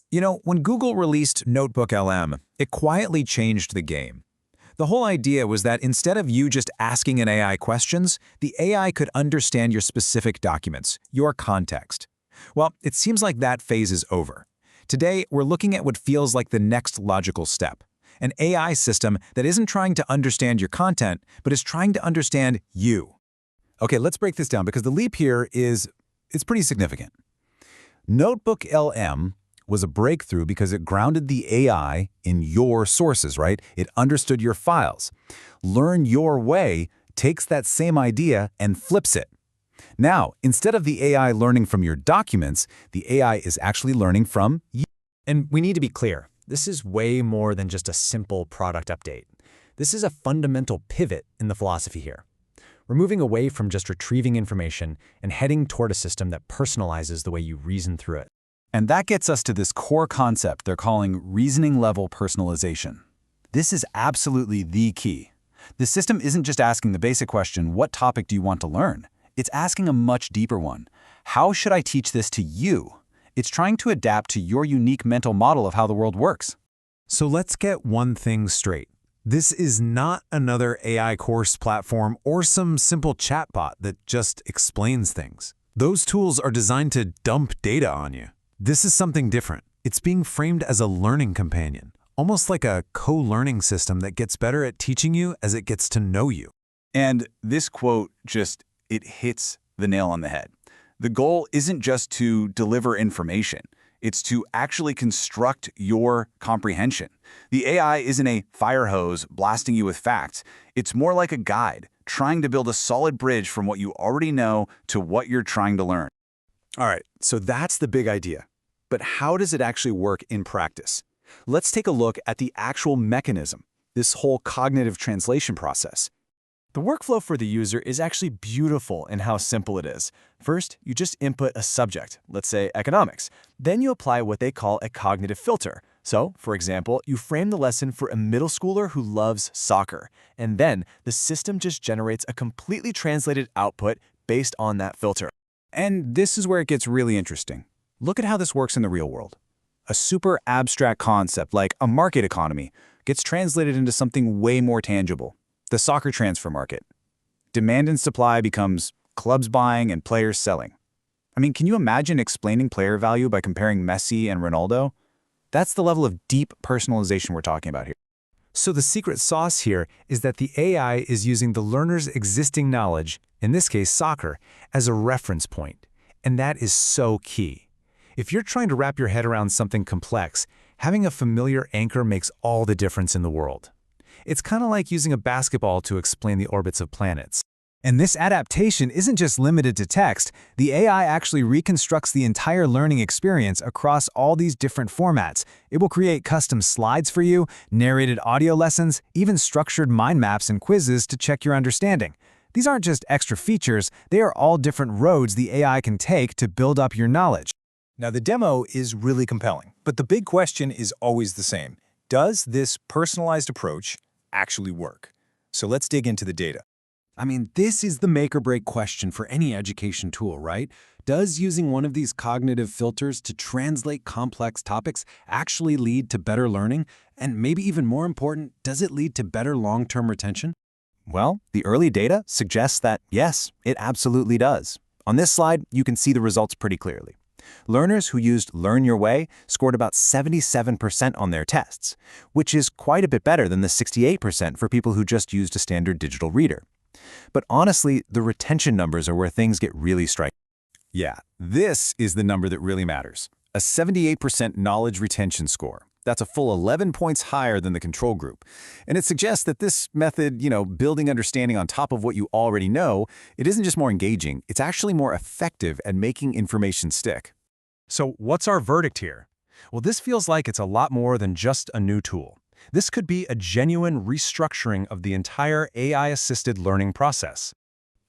You know, when Google released NotebookLM, it quietly changed the game. The whole idea was that instead of you just asking an AI questions, the AI could understand your specific documents, your context. Well, it seems like that phase is over. Today, we're looking at what feels like the next logical step, an AI system that isn't trying to understand your content, but is trying to understand you. Okay, let's break this down because the leap here it's pretty significant. NotebookLM was a breakthrough because it grounded the AI in your sources, right? It understood your files. Learn Your Way takes that same idea and flips it. Now, instead of the AI learning from your documents, the AI is actually learning from you. And we need to be clear, this is way more than just a simple product update. This is a fundamental pivot in the philosophy here. We're moving away from just retrieving information and heading toward a system that personalizes the way you reason through it. And that gets us to this core concept they're calling reasoning-level personalization. This is absolutely the key. The system isn't just asking the basic question, what topic do you want to learn? It's asking a much deeper one. How should I teach this to you? It's trying to adapt to your unique mental model of how the world works. So let's get one thing straight. This is not another AI course platform or some simple chatbot that just explains things. Those tools are designed to dump data on you. This is something different. It's being framed as a learning companion, almost like a co-learning system that gets better at teaching you as it gets to know you. And this quote it hits the nail on the head. The goal isn't just to deliver information. It's to actually construct your comprehension. The AI isn't a fire hose blasting you with facts. It's more like a guide, trying to build a solid bridge from what you already know to what you're trying to learn. All right, so that's the big idea. But how does it actually work in practice? Let's take a look at the actual mechanism, this whole cognitive translation process. The workflow for the user is actually beautiful in how simple it is. First, you just input a subject, let's say economics. Then you apply what they call a cognitive filter. So, for example, you frame the lesson for a middle schooler who loves soccer. And then the system just generates a completely translated output based on that filter. And this is where it gets really interesting. Look at how this works in the real world. A super abstract concept like a market economy gets translated into something way more tangible. The soccer transfer market. Demand and supply becomes clubs buying and players selling. I mean, can you imagine explaining player value by comparing Messi and Ronaldo? That's the level of deep personalization we're talking about here. So the secret sauce here is that the AI is using the learner's existing knowledge, in this case soccer, as a reference point. And that is so key. If you're trying to wrap your head around something complex, having a familiar anchor makes all the difference in the world. It's kind of like using a basketball to explain the orbits of planets. And this adaptation isn't just limited to text. The AI actually reconstructs the entire learning experience across all these different formats. It will create custom slides for you, narrated audio lessons, even structured mind maps and quizzes to check your understanding. These aren't just extra features, they are all different roads the AI can take to build up your knowledge. Now, the demo is really compelling, but the big question is always the same. Does this personalized approach actually work? So let's dig into the data. I mean, this is the make-or-break question for any education tool, right? Does using one of these cognitive filters to translate complex topics actually lead to better learning? And maybe even more important, does it lead to better long-term retention? Well, the early data suggests that yes, it absolutely does. On this slide, you can see the results pretty clearly. Learners who used Learn Your Way scored about 77% on their tests, which is quite a bit better than the 68% for people who just used a standard digital reader. But honestly, the retention numbers are where things get really striking. Yeah, this is the number that really matters. A 78% knowledge retention score. That's a full 11 points higher than the control group. And it suggests that this method, building understanding on top of what you already know, it isn't just more engaging, it's actually more effective at making information stick. So what's our verdict here? Well, this feels like it's a lot more than just a new tool. This could be a genuine restructuring of the entire AI-assisted learning process.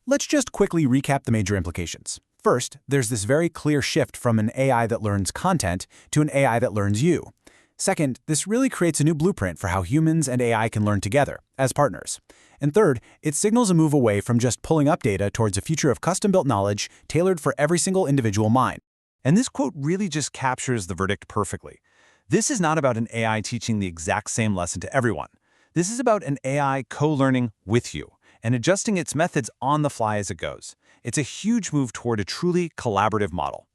Let's just quickly recap the major implications. First, there's this very clear shift from an AI that learns content to an AI that learns you. Second, this really creates a new blueprint for how humans and AI can learn together, as partners. And third, it signals a move away from just pulling up data towards a future of custom-built knowledge tailored for every single individual mind. And this quote really just captures the verdict perfectly. This is not about an AI teaching the exact same lesson to everyone. This is about an AI co-learning with you and adjusting its methods on the fly as it goes. It's a huge move toward a truly collaborative model.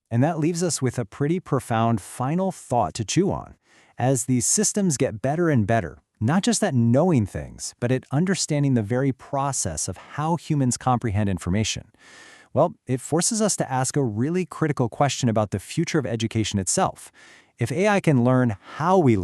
And that leaves us with a pretty profound final thought to chew on. As these systems get better and better, not just at knowing things, but at understanding the very process of how humans comprehend information, well, it forces us to ask a really critical question about the future of education itself. If AI can learn how we learn,